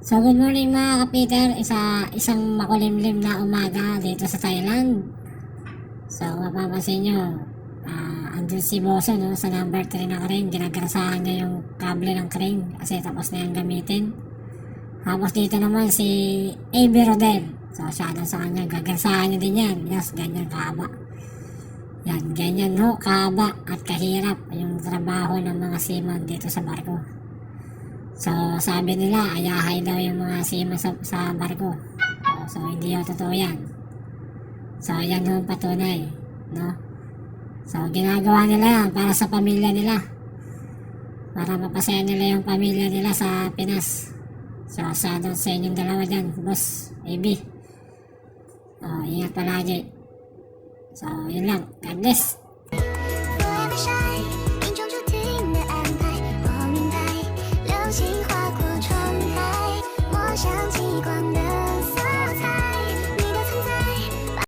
So good morning mga ka-Peter, isang makulimlim na umaga dito sa Thailand. So mapapansin nyo, andun si Boso no, sa number 3 na crane, ginagarasahan niya yung kable ng crane kasi tapos na yung gamitin. Tapos dito naman si AB Rodel, so siya na sa kanya, gagarasahan niya din yan. Yes, ganyan kahaba. Yan, ganyan ho, kahaba at kahirap yung trabaho ng mga seaman dito sa barko. So sabi nila ayahay daw yung mga seaman sa barko. So hindi ho totoo yan. So yan ho patunay, no? So ginagawa nila yan para sa pamilya nila, para mapasaya nila yung pamilya nila sa Pinas. So shoutout sa inyong dalawa dyan, boss AB. So ingat palagi. So yun lang, God bless.